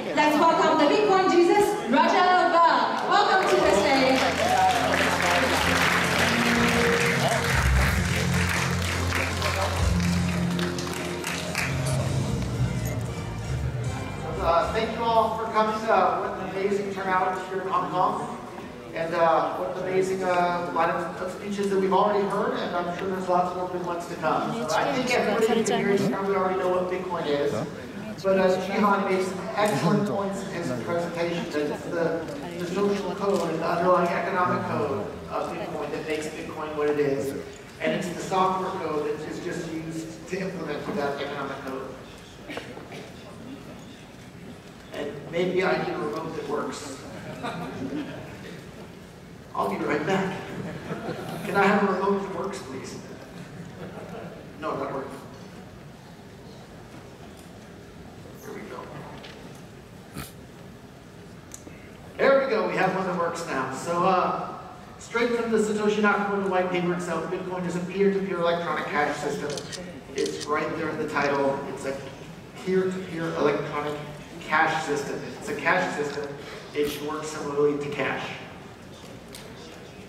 Let's welcome the Bitcoin Jesus, Raja Bang. Welcome to the stage. Thank you all for coming. What an amazing turnout here in Hong Kong. And what an amazing lineup of speeches that we've already heard, and I'm sure there's lots more good ones to come. So I think everybody here probably already know what Bitcoin is. But Jihan made some excellent points in his presentation that it's the social code and the underlying economic code of Bitcoin that makes Bitcoin what it is. And it's the software code that is just used to implement that economic code. And maybe I need a remote that works. I'll be right back. Can I have a remote that works, please? No, not working. Here we go. There we go. We have one that works now. So, straight from the Satoshi Nakamoto white paper itself, Bitcoin is a peer-to-peer electronic cash system. It's right there in the title. It's a peer-to-peer electronic cash system. It's a cash system. It should work similarly to cash.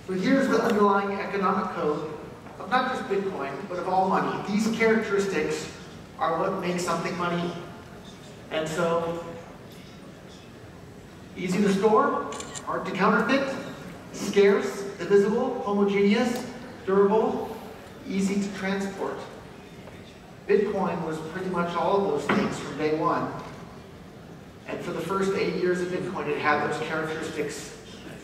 So here's the underlying economic code of not just Bitcoin, but of all money. These characteristics are what make something money. And so, easy to store, hard to counterfeit, scarce, divisible, homogeneous, durable, easy to transport. Bitcoin was pretty much all of those things from day one. And for the first 8 years of Bitcoin, it had those characteristics.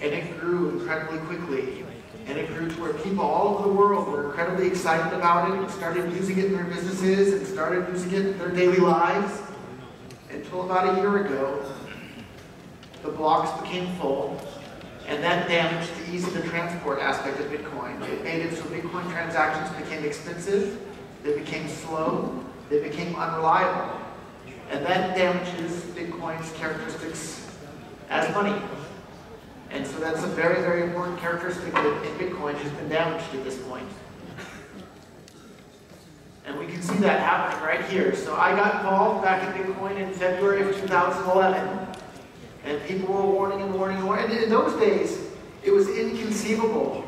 And it grew incredibly quickly. And it grew to where people all over the world were incredibly excited about it and started using it in their businesses and started using it in their daily lives. Until about a year ago, the blocks became full, and that damaged the easy to transport aspect of Bitcoin. It made it so Bitcoin transactions became expensive, they became slow, they became unreliable. And that damages Bitcoin's characteristics as money. And so that's a very, very important characteristic that in Bitcoin has been damaged at this point. And we can see that happening right here. So I got involved back in Bitcoin in February of 2011. And people were warning and warning and warning. And in those days, it was inconceivable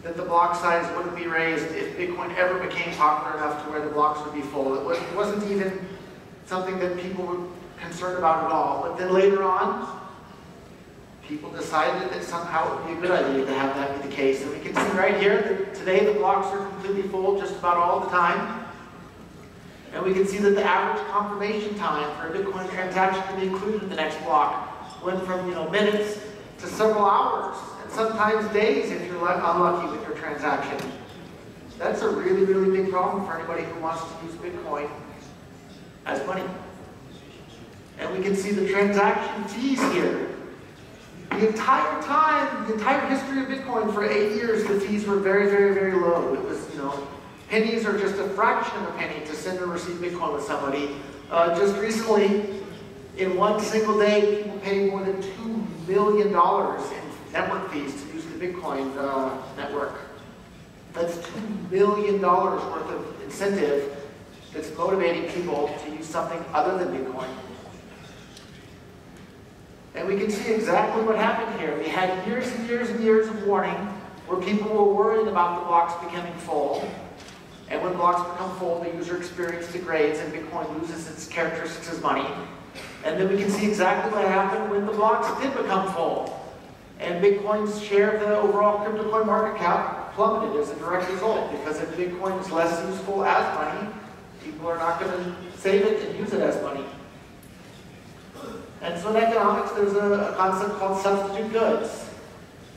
that the block size wouldn't be raised if Bitcoin ever became popular enough to where the blocks would be full. It wasn't even something that people were concerned about at all. But then later on, people decided that somehow it would be a good idea to have that be the case. And we can see right here that today the blocks are completely full just about all the time. And we can see that the average confirmation time for a Bitcoin transaction to be included in the next block went from minutes to several hours, and sometimes days if you're unlucky with your transaction. That's a really, really big problem for anybody who wants to use Bitcoin as money. And we can see the transaction fees here. The entire time, the entire history of Bitcoin for 8 years, the fees were very, very, very low. It was, pennies or just a fraction of a penny to send or receive Bitcoin with somebody. Just recently, in one single day, people paid more than $2 million in network fees to use the Bitcoin network. That's $2 million worth of incentive that's motivating people to use something other than Bitcoin. And we can see exactly what happened here. We had years and years and years of warning where people were worried about the blocks becoming full. And when blocks become full, the user experience degrades and Bitcoin loses its characteristics as money. And then we can see exactly what happened when the blocks did become full. And Bitcoin's share of the overall crypto coin market cap plummeted as a direct result, because if Bitcoin is less useful as money, people are not going to save it and use it as money. And so in economics, there's a concept called substitute goods.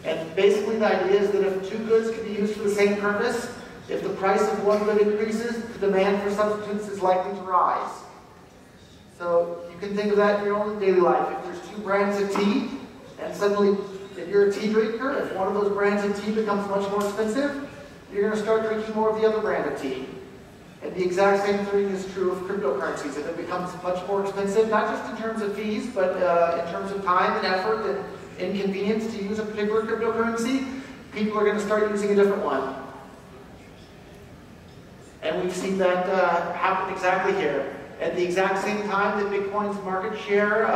And basically the idea is that if two goods can be used for the same purpose, if the price of one good increases, the demand for substitutes is likely to rise. So you can think of that in your own daily life. If there's two brands of tea, and suddenly if you're a tea drinker, if one of those brands of tea becomes much more expensive, you're going to start drinking more of the other brand of tea. And the exact same thing is true of cryptocurrencies. If it becomes much more expensive, not just in terms of fees, but in terms of time and effort and inconvenience to use a particular cryptocurrency, people are going to start using a different one. And we've seen that happen exactly here. At the exact same time that Bitcoin's market share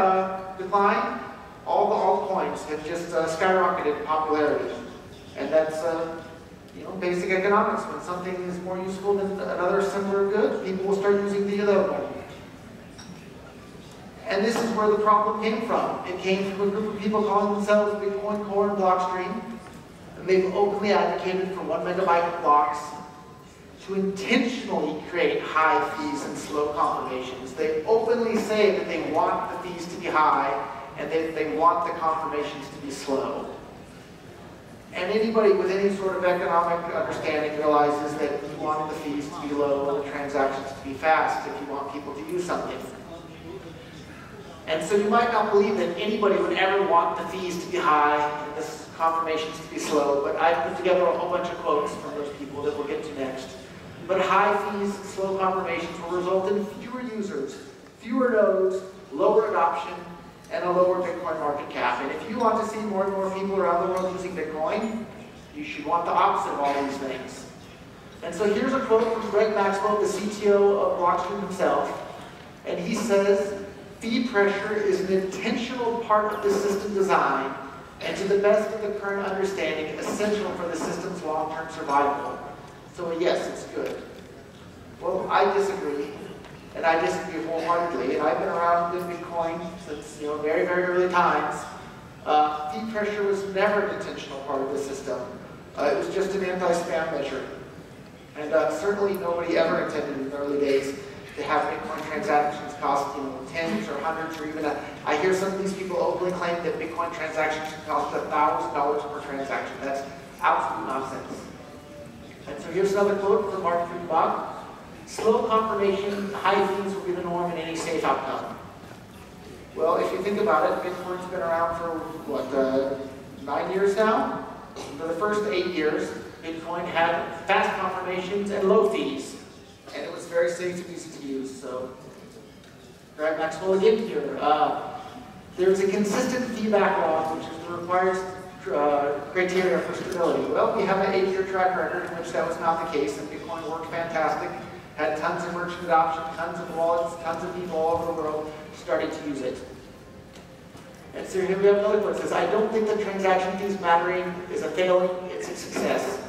declined, all the coins have just skyrocketed in popularity. And that's basic economics. When something is more useful than another similar good, people will start using the other one. And this is where the problem came from. It came from a group of people calling themselves Bitcoin Core and Blockstream. And they've openly advocated for 1 megabyte blocks to intentionally create high fees and slow confirmations. They openly say that they want the fees to be high and they want the confirmations to be slow. And anybody with any sort of economic understanding realizes that you want the fees to be low and the transactions to be fast if you want people to use something. And so you might not believe that anybody would ever want the fees to be high and the confirmations to be slow, but I put together a whole bunch of quotes from those people that we'll get to next. But high fees, slow confirmations will result in fewer users, fewer nodes, lower adoption, and a lower Bitcoin market cap. And if you want to see more and more people around the world using Bitcoin, you should want the opposite of all these things. And so here's a quote from Greg Maxwell, the CTO of Blockstream himself. And he says, "Fee pressure is an intentional part of the system design, and to the best of the current understanding, essential for the system's long-term survival." So yes, it's good. Well, I disagree. And I disagree wholeheartedly. And I've been around in Bitcoin since very, very early times. Fee pressure was never an intentional part of the system. It was just an anti-spam measure. And certainly nobody ever intended in the early days to have Bitcoin transactions cost tens or hundreds or even I hear some of these people openly claim that Bitcoin transactions should cost $1,000 per transaction. That's absolute nonsense. And so here's another quote from Mark Friedbach. "Slow confirmation, high fees will be the norm in any safe outcome." Well, if you think about it, Bitcoin's been around for, 9 years now? For the first 8 years, Bitcoin had fast confirmations and low fees. And it was very safe and easy to use. So, Greg Maxwell again here. There's a consistent fee backlog, which is the required criteria for stability. Well, we have an 8-year track record in which that was not the case, and Bitcoin worked fantastic. Had tons of merchant adoption, tons of wallets, tons of people all over the world starting to use it. And so here we have another quote that says, "I don't think that transaction fees mattering is a failing, it's a success."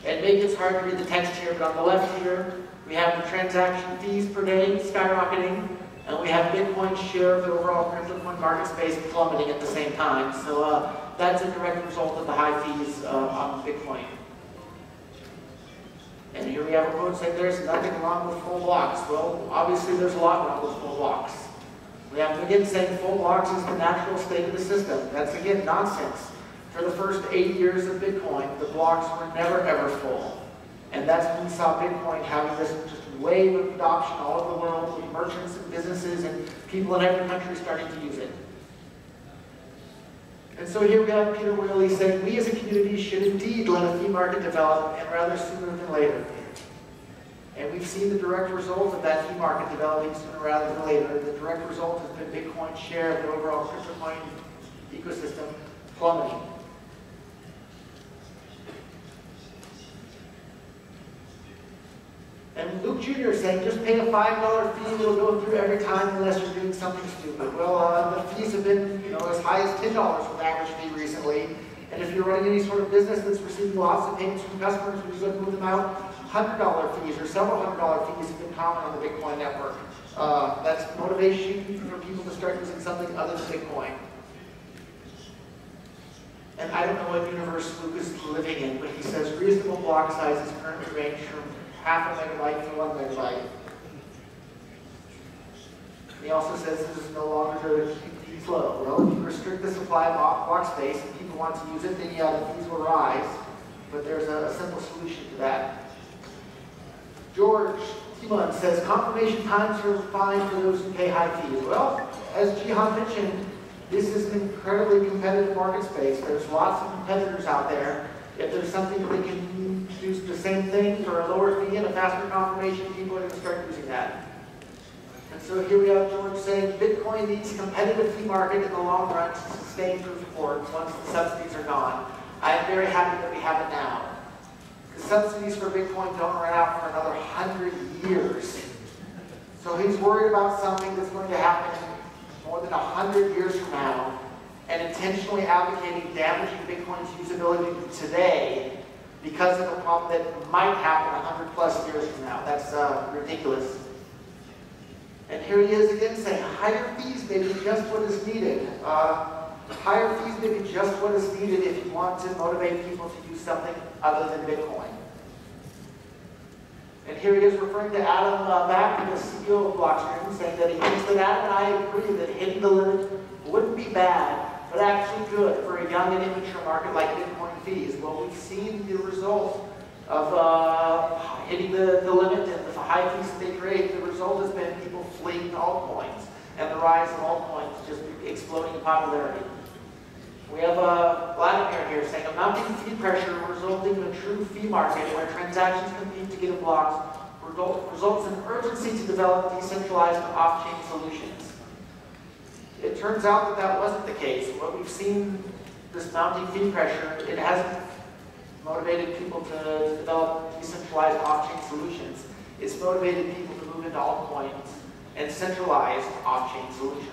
And maybe it's hard to read the text here, but on the left here, we have the transaction fees per day skyrocketing, and we have Bitcoin's share of the overall crypto market space plummeting at the same time. So that's a direct result of the high fees on Bitcoin. And here we have a quote saying there's nothing wrong with full blocks. Well, obviously there's a lot wrong with full blocks. We have again saying full blocks is the natural state of the system. That's again nonsense. For the first 8 years of Bitcoin, the blocks were never ever full. And that's when we saw Bitcoin having this just wave of adoption all over the world with merchants and businesses and people in every country starting to use it. And so here we have Peter Whaley saying, "We as a community should indeed let a fee market develop, and rather sooner than later." And we've seen the direct result of that fee market developing sooner rather than later. The direct result has been Bitcoin's share of the overall crypto coin ecosystem plummeting. And Luke Jr. is saying, just pay a $5 fee and it'll go through every time unless you're doing something stupid. Well, the fees have been as high as $10 for the average fee recently. And if you're running any sort of business that's receiving lots of payments from customers, when you go to move them out, $100 fees or several $100 fees have been common on the Bitcoin network. That's motivation for people to start using something other than Bitcoin. And I don't know what universe Luke is living in, but he says reasonable block sizes currently range from half a megabyte to 1 megabyte. He also says this is no longer going to keep the fees low. Well, if you restrict the supply of block space and people want to use it, then yeah, the fees will rise. But there's a simple solution to that. George Timon says confirmation times are fine for those who pay high fees. Well, as Jihan mentioned, this is an incredibly competitive market space. There's lots of competitors out there. If there's something that they can do the same thing for a lower fee and a faster confirmation, people are going to start using that. And so here we have George saying Bitcoin needs a competitive fee market in the long run to sustain proof of work once the subsidies are gone. I am very happy that we have it now. The subsidies for Bitcoin don't run out for another 100 years. So he's worried about something that's going to happen more than 100 years from now, and intentionally advocating damaging Bitcoin's usability today because of a problem that might happen 100 plus years from now. That's ridiculous. And here he is again saying, higher fees may be just what is needed. Higher fees may be just what is needed if you want to motivate people to use something other than Bitcoin. And here he is referring to Adam Back, the CEO of Blockstream, saying that he thinks that Adam and I agree that hitting the limit wouldn't be bad, but actually good for a young and immature market like Bitcoin fees. Well, we've seen the result of hitting the limit and the high fees that they create. The result has been people fleeing to altcoins and the rise of altcoins just exploding in popularity. We have Vladimir here saying, a mounting fee pressure resulting in a true fee market where transactions compete to get blocks results in urgency to develop decentralized off-chain solutions. It turns out that that wasn't the case. What we've seen, this mounting fee pressure, it hasn't motivated people to develop decentralized off-chain solutions. It's motivated people to move into altcoins and centralized off-chain solutions.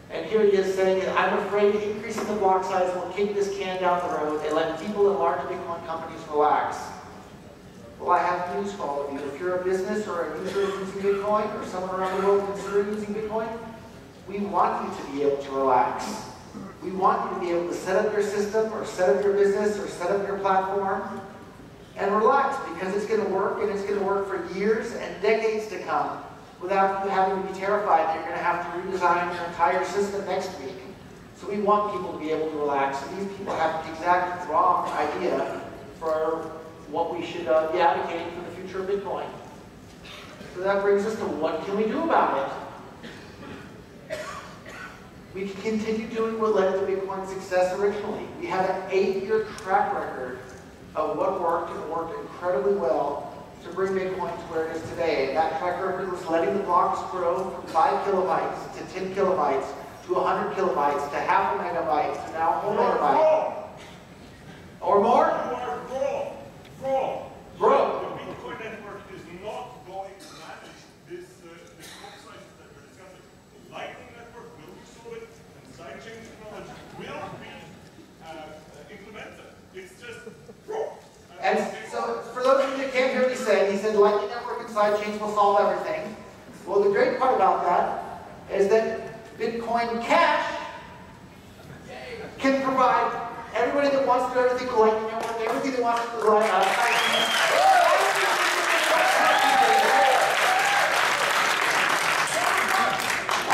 And here he is saying, I'm afraid increasing the block size will kick this can down the road and let people in large Bitcoin companies relax. Well, I have news for all of you. If you're a business or a user using Bitcoin, or someone around the world considering using Bitcoin, we want you to be able to relax. We want you to be able to set up your system, or set up your business, or set up your platform, and relax, because it's going to work, and it's going to work for years and decades to come, without you having to be terrified that you're going to have to redesign your entire system next week. So we want people to be able to relax. And these people have the exact wrong idea for what we should be advocating for the future of Bitcoin. So that brings us to, what can we do about it? We can continue doing what led to Bitcoin's success originally. We have an 8-year track record of what worked, and worked incredibly well to bring Bitcoin to where it is today. And that track record was letting the blocks grow from 5 kilobytes to 10 kilobytes to 100 kilobytes to half a megabyte to now a whole megabyte. Or more? Grow. The Bitcoin network is not going to manage this block sizes that we're discussing. The Lightning network will be solved, and sidechain technology will be implemented. It's just grow. And so, for those of you that can't hear what he said Lightning Network and sidechains will solve everything. Well, the great part about that is that Bitcoin Cash can provide everybody that wants to do everything with Lightning Network, everything that wants to do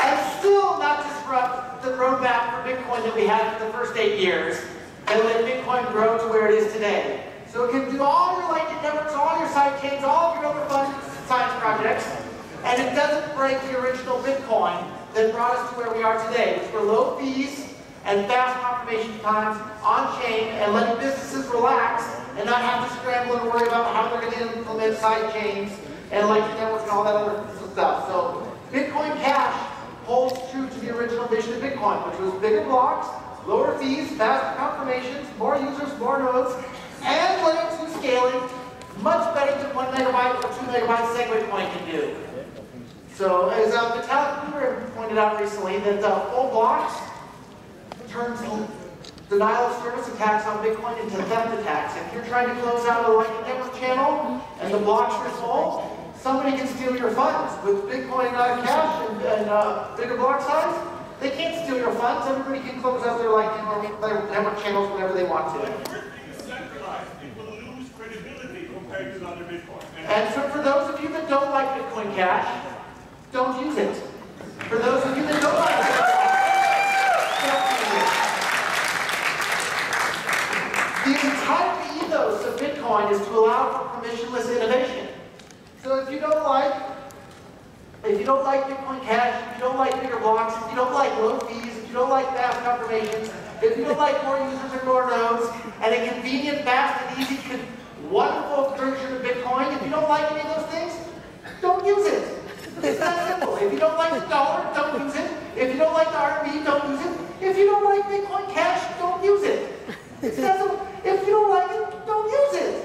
and still not disrupt the roadmap for Bitcoin that we had for the first 8 years, and let Bitcoin grow to where it is today. So it can do all your Lightning networks, all your sidechains, all of your other fun science projects, and it doesn't break the original Bitcoin that brought us to where we are today, which were low fees and fast confirmation times on-chain, and letting businesses relax and not have to scramble and worry about how they're going to implement sidechains and Lightning networks and all that other stuff. So Bitcoin Cash holds true to the original vision of Bitcoin, which was bigger blocks, lower fees, faster confirmations, more users, more nodes, and layer 2 scaling, much better than 1 megabyte or 2 megabyte Segwit Bitcoin can do. So, as Vitalik Buterin pointed out recently, that full blocks turns denial of service attacks on Bitcoin into theft attacks. If you're trying to close out a Lightning Network channel and the blocks are full, somebody can steal your funds. With Bitcoin Cash and bigger block size, they can't steal your funds. Everybody can close out their Lightning Network channels whenever they want to. And so for those of you that don't like Bitcoin Cash, don't use it. For those of you that don't like it, don't use it. The entire ethos of Bitcoin is to allow for permissionless innovation. So if you don't like Bitcoin Cash, if you don't like bigger blocks, if you don't like low fees, if you don't like fast confirmations, if you don't like more users and more nodes, and a convenient, fast, and easy, wonderful version of Bitcoin, if you don't like any of those things, don't use it. It's that simple. If you don't like the dollar, don't use it. If you don't like the RMB, don't use it. If you don't like Bitcoin Cash, don't use it. It's that simple. If you don't like it, don't use it.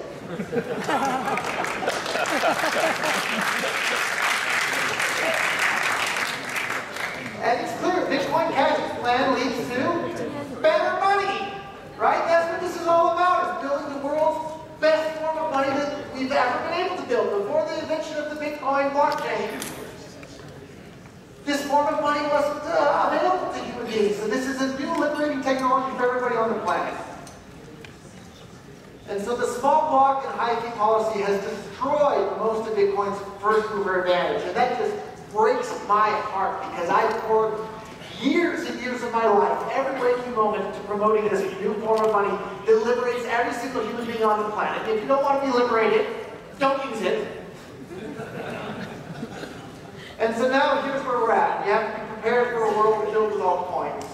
And it's clear, Bitcoin Cash's plan leads to better money, right? That's what this is all about, is building the world's best form of money that we've ever been able to build. Before the invention of the Bitcoin blockchain, this form of money wasn't available to human beings. So this is a new liberating technology for everybody on the planet. And so the small block and high fee policy has destroyed most of Bitcoin's first mover advantage. And that just breaks my heart, because I poured years and years of my life, every waking moment, to promoting this new form of money that liberates every single human being on the planet. If you don't want to be liberated, don't use it. And so now here's where we're at. You have to be prepared for a world filled with altcoins.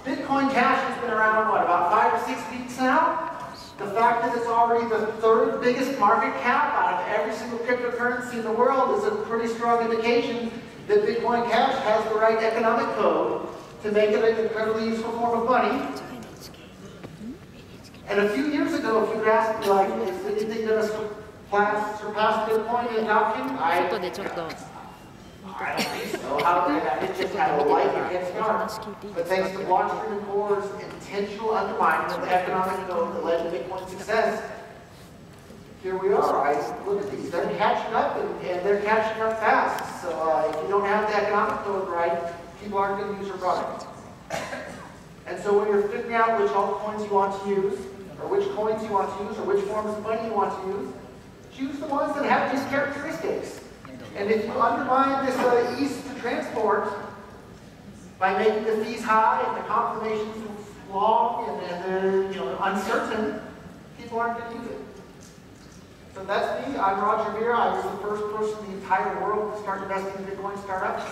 Bitcoin Cash has been around, what, about 5 or 6 weeks now? The fact that it's already the third biggest market cap out of every single cryptocurrency in the world is a pretty strong indication that Bitcoin Cash has the right economic code to make it an incredibly useful form of money. And a few years ago, if you asked me, like, is anything going to surpass Bitcoin in adoption? I don't think so. How did that? It just had a light against start. But thanks to Blockstream and Core's intentional undermining of the economic code that led to Bitcoin's success, here we are. Look at these. They're catching up, and they're catching up fast. So if you don't have the economic code right, people aren't going to use your product. And so when you're figuring out which altcoins you want to use, or which coins you want to use, or which forms of money you want to use, choose the ones that have these characteristics. And if you undermine this ease to transport by making the fees high and the confirmations long and uncertain, people aren't going to use it. So that's me. I'm Roger Vera. I was the first person in the entire world to start investing in Bitcoin startups.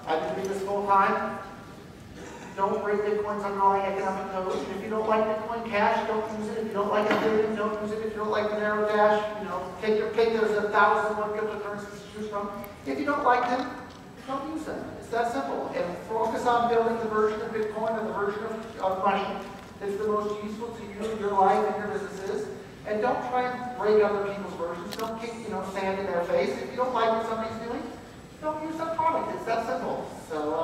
I've been doing this full time. Don't break Bitcoin's underlying economic code. And if you don't like Bitcoin Cash, don't use it. If you don't like Ethereum, don't use it. If you don't like the narrow dash, take your pick. There's 1,001 cryptocurrencies to choose from. If you don't like them, don't use them. It's that simple. And focus on building the version of Bitcoin or the version of money that's the most useful to you, your life, and your businesses. And don't try and break other people's versions. Don't kick, sand in their face. If you don't like what somebody's doing, don't use that product. It's that simple. So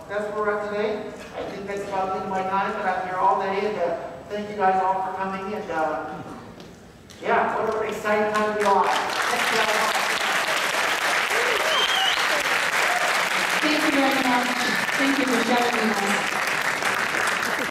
that's where we're at today. I think that's about the end of my time, but I'm here all day. And thank you guys all for coming. And yeah, what an exciting time to be alive. Thank you guys all. Thank you very much. Thank you for sharing with us.